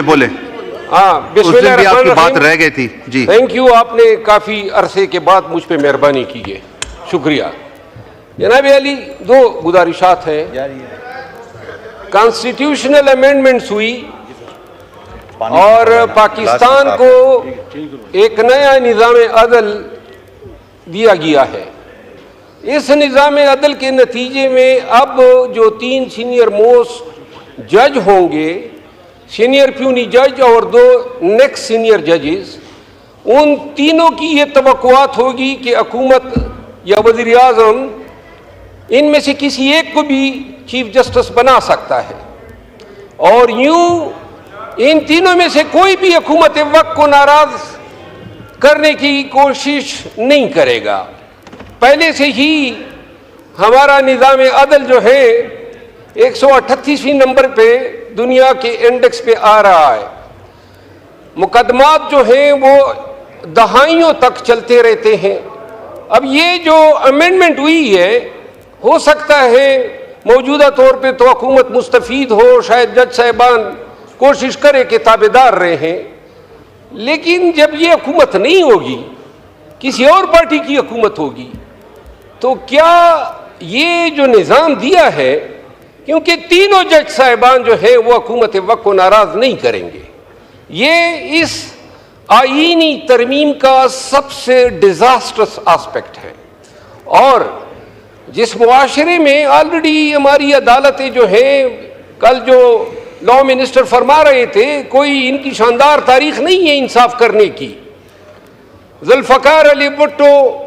बोले बोले। हाँ, उस दिन भी आपकी बात रह गई थी जी। थैंक यू, आपने काफी अरसे के बाद मुझ पे मेहरबानी की है, शुक्रिया। जनाब अली, दो गुजारिशात हैं। कॉन्स्टिट्यूशनल अमेंडमेंट्स हुई और पाकिस्तान को एक नया निज़ाम अदल दिया गया है। इस निज़ाम अदल के नतीजे में अब जो 3 सीनियर मोस्ट जज होंगे, सीनियर प्यूनी जज और 2 नेक्स्ट सीनियर जजेस, उन तीनों की ये तवक्कुआत होगी कि हुकूमत या वज़ीर आज़म इनमें से किसी एक को भी चीफ जस्टिस बना सकता है और यूं इन तीनों में से कोई भी हुकूमत वक्त को नाराज करने की कोशिश नहीं करेगा। पहले से ही हमारा निज़ाम अदल जो है 138वें नंबर पे दुनिया के इंडेक्स पे आ रहा है। मुकदमात जो हैं वो दहाइयों तक चलते रहते हैं। अब ये जो अमेंडमेंट हुई है, हो सकता है मौजूदा तौर पे तो हुकूमत मुस्तफीद हो, शायद जज साहिबान कोशिश करे कि ताबेदार रहे हैं, लेकिन जब ये हुकूमत नहीं होगी, किसी और पार्टी की हुकूमत होगी, तो क्या ये जो निज़ाम दिया है, क्योंकि तीनों जज साहिबान जो है वो हुकूमत वक्त को नाराज नहीं करेंगे। ये इस आईनी तरमीम का सबसे डिजास्टर्स एस्पेक्ट है। और जिस मुआशरे में ऑलरेडी हमारी अदालतें जो हैं, कल जो लॉ मिनिस्टर फरमा रहे थे, कोई इनकी शानदार तारीख नहीं है इंसाफ करने की। जुल्फ़कार अली भुट्टो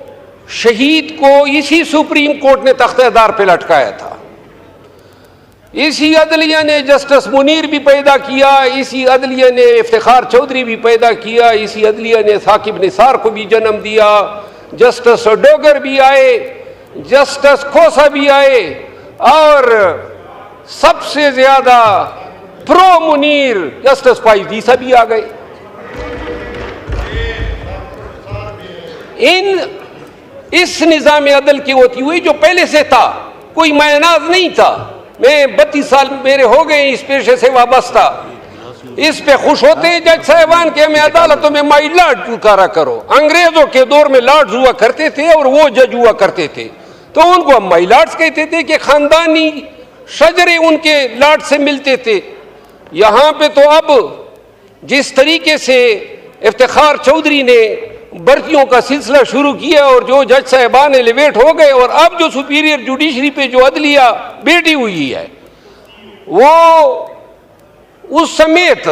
शहीद को इसी सुप्रीम कोर्ट ने तख्तेदार पे लटकाया था। इसी अदलिया ने जस्टिस मुनीर भी पैदा किया, इसी अदलिया ने इफ्तिखार चौधरी भी पैदा किया, इसी अदलिया ने साकिब निसार को भी जन्म दिया, जस्टिस डोगर भी आए, जस्टिस खोसा भी आए और सबसे ज्यादा प्रो मुनीर जस्टिस फाइजीसा भी आ गए। इस निज़ाम अदल की होती हुई जो पहले से था, कोई मायनाज नहीं था। मैं 32 साल मेरे हो गए इस पेशे से वाबस्ता। इस पे खुश होते हैं जज साहिबान के हमें अदालतों में माई लॉर्ड पुकारा करो। अंग्रेजों के दौर में लॉर्ड्स हुआ करते थे और वो जज हुआ करते थे, तो उनको हम माई लॉर्ड्स कहते थे कि खानदानी शजरे उनके लॉर्ड से मिलते थे। यहाँ पे तो अब जिस तरीके से इफ्तिखार चौधरी ने भर्तियों का सिलसिला शुरू किया और जो जज साहिबान एलिवेट हो गए, और अब जो सुपीरियर जुडिशरी पे जो अदलिया बैठी हुई है, वो उस समेत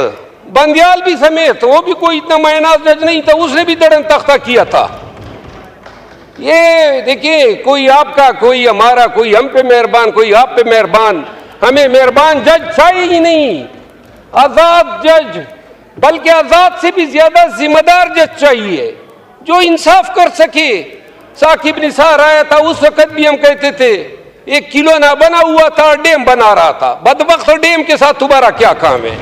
बंदियाल भी समेत, वो भी कोई इतना मायनाज जज नहीं था, उसने भी दड़न तख्ता किया था। ये देखिए, कोई आपका, कोई हमारा, कोई हम पे मेहरबान, कोई आप पे मेहरबान। हमें मेहरबान जज चाहिए ही नहीं, आजाद जज, बल्कि आजाद से भी ज्यादा जिम्मेदार जज चाहिए जो इंसाफ कर सके। साकिब निसार आया था, उस वक्त भी हम कहते थे एक किलो ना बना हुआ था, डैम बना रहा था। बदबख्त डैम के साथ तुम्हारा क्या काम है?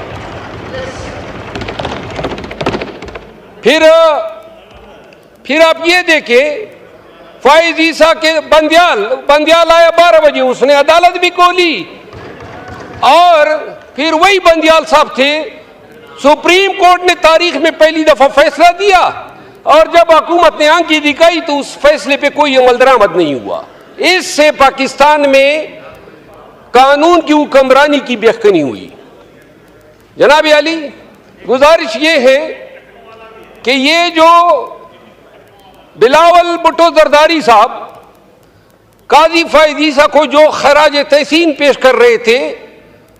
फिर आप ये देखें, फाइज ईसा के बंदियाल आया 12 बजे, उसने अदालत भी खोली और फिर वही बंदियाल साहब थे। सुप्रीम कोर्ट ने तारीख में पहली दफा फैसला दिया और जब हुकूमत ने आंखी दिखाई तो उस फैसले पे कोई अमल दरामद नहीं हुआ। इससे पाकिस्तान में कानून की हुक्मरानी की बेखनी हुई। जनाब अली, गुजारिश ये है कि ये जो बिलावल भुट्टो जरदारी साहब काजी फायजीसा को जो खराज तहसीन पेश कर रहे थे,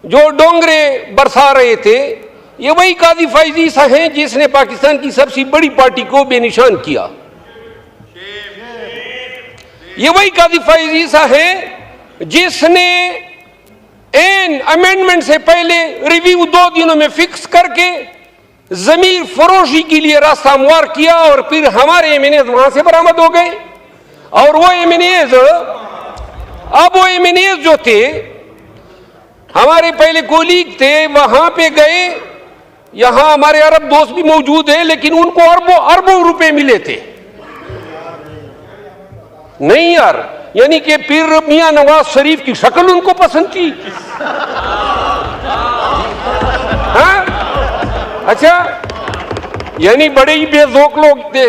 जो डोंगरे बरसा रहे थे, ये वही काजी फायजीसा हैं जिसने पाकिस्तान की सबसे बड़ी पार्टी को बेनिशान किया। ये वही काजी फायजीसा है जिसने एन अमेंडमेंट से पहले रिव्यू 2 दिनों में फिक्स करके जमीन फरोशी के लिए रास्ता हमवार किया और फिर हमारे एमएनएज वहां से बरामद हो गए। और वो एमएनएज, अब वो एमएनएज जो थे, हमारे पहले कोलीग थे, वहां पे गए। यहां हमारे अरब दोस्त भी मौजूद हैं, लेकिन उनको अरबों रुपए मिले थे। नहीं यार, यानी कि पीर मियां नवाज शरीफ की शक्ल उनको पसंद थी। हाँ? अच्छा, यानी बड़े ही बेजोक लोग थे।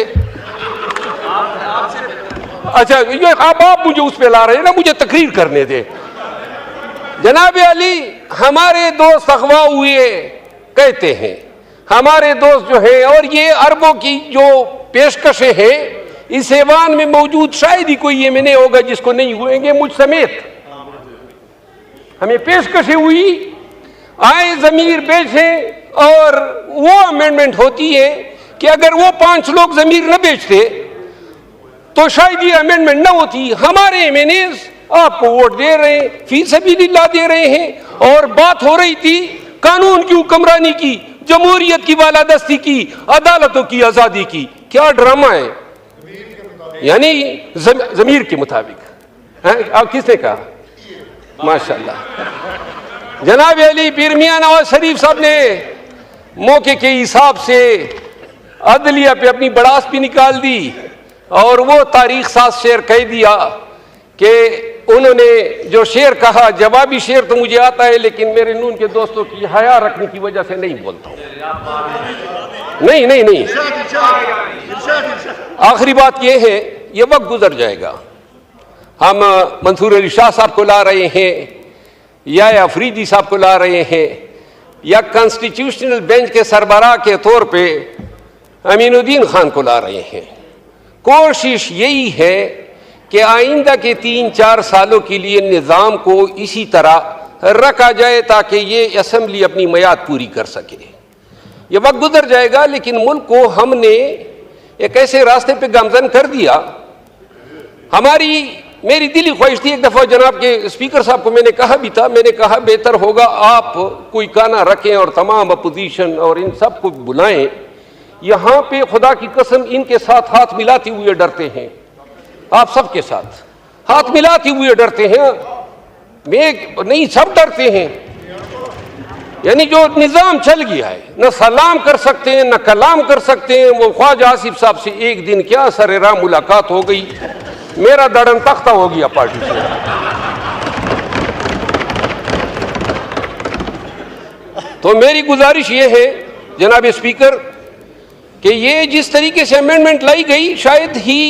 अच्छा, ये अब आप मुझे उस पे ला रहे हैं ना, मुझे तकरीर करने दे। जनाब अली, हमारे दोस्त अगवा हुए कहते हैं, हमारे दोस्त जो है, और ये अरबों की जो पेशकशें हैं, इस ऐवान में मौजूद शायद ही कोई यमनी होगा जिसको नहीं हुएंगे, मुझ समेत। हमें पेशकशें हुई, आए जमीर बेचें, और वो अमेंडमेंट होती है कि अगर वो 5 लोग जमीर न बेचते तो शायद ये अमेंडमेंट न होती। हमारे एमएनएस आपको वोट दे रहे हैं, फी सबीलिल्लाह दे रहे हैं, और बात हो रही थी कानून की हुक्मरानी की, जमहूरियत की बालादस्ती की, अदालतों की आजादी की। क्या ड्रामा है, यानी जमीर के मुताबिक। आप किसने कहा? माशाल्लाह। जनाब अली, पीर मियां नवाज शरीफ साहब ने मौके के हिसाब से अदलिया पे अपनी बड़ास भी निकाल दी, और वो तारीख साज शेर कह दिया कि उन्होंने जो शेर कहा, जवाबी शेर तो मुझे आता है, लेकिन मेरे नून के दोस्तों की हया रखने की वजह से नहीं बोलता हूं। नहीं नहीं नहीं, आखिरी बात यह है, ये वक्त गुजर जाएगा। हम मंसूर अली शाह साहब को ला रहे हैं, या अफरीदी साहब को ला रहे हैं, या कॉन्स्टिट्यूशनल बेंच के सरबराह के तौर पे अमीनुद्दीन खान को ला रहे हैं। कोशिश यही है कि आइंदा के 3-4 सालों के लिए निज़ाम को इसी तरह रखा जाए ताकि ये असम्बली अपनी मियाद पूरी कर सके। ये वक्त गुजर जाएगा, लेकिन मुल्क को हमने एक ऐसे रास्ते पे गामजन कर दिया। मेरी दिली ख्वाहिश थी, एक दफ़ा जनाब के स्पीकर साहब को मैंने कहा भी था, मैंने कहा बेहतर होगा आप कोई गाना रखें और तमाम अपोजिशन और इन सब को बुलाएं। यहाँ पे खुदा की कसम इनके साथ हाथ मिलाते हुए डरते हैं, आप सबके साथ हाथ मिलाते हुए डरते हैं। मैं नहीं, सब डरते हैं। यानी जो निज़ाम चल गया है, न सलाम कर सकते हैं, न कलाम कर सकते हैं। वो ख्वाजा आसिफ साहब से एक दिन क्या सरे राह मुलाकात हो गई, मेरा दड़न तख्ता हो गया पार्टी से। तो मेरी गुजारिश ये है जनाब स्पीकर कि ये जिस तरीके से अमेंडमेंट लाई गई, शायद ही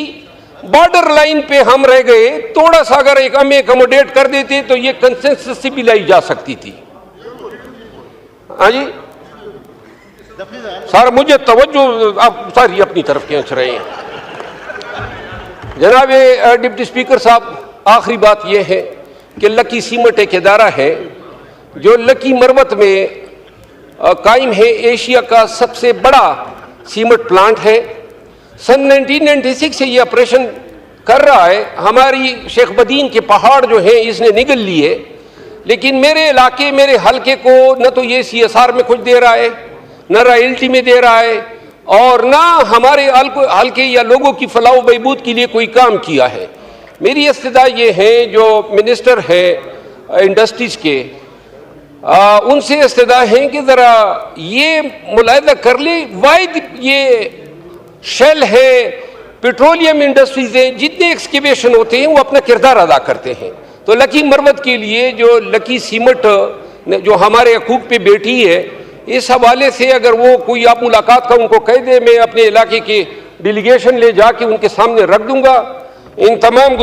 बॉर्डर लाइन पे हम रह गए। थोड़ा सा अगर एक हमें अकोमोडेट कर देते तो ये कंसेंसस से भी लाई जा सकती थी। हाँ जी सर, मुझे तवज्जो आप सारी अपनी तरफ खींच रहे हैं। जनाब डिप्टी स्पीकर साहब, आखिरी बात यह है कि लकी सीमेंट एक इदारा है जो लकी मरवत में कायम है, एशिया का सबसे बड़ा सीमेंट प्लांट है। सन 1996 से ये ऑपरेशन कर रहा है। हमारी शेख बदीन के पहाड़ जो हैं इसने निगल लिए, लेकिन मेरे इलाके, मेरे हलके को न तो ये CSR में कुछ दे रहा है, न रॉयल्टी में दे रहा है, और ना हमारे हल्के या लोगों की फलाह बहबूद के लिए कोई काम किया है। मेरी इस्तदा ये है, जो मिनिस्टर है इंडस्ट्रीज के, उनसे इस्तदा है कि ज़रा ये मुलाहिदा कर ले, वाइद ये शेल है, पेट्रोलियम इंडस्ट्रीज है, जितने एक्सकेवेशन होते हैं वो अपना किरदार अदा करते हैं। तो लकी मरवत के लिए जो लकी सीमेंट जो हमारे हकूक पे बैठी है, इस हवाले से अगर वो कोई आप मुलाकात का उनको कह दे, मैं अपने इलाके की डेलीगेशन ले जाके उनके सामने रख दूंगा। इन तमाम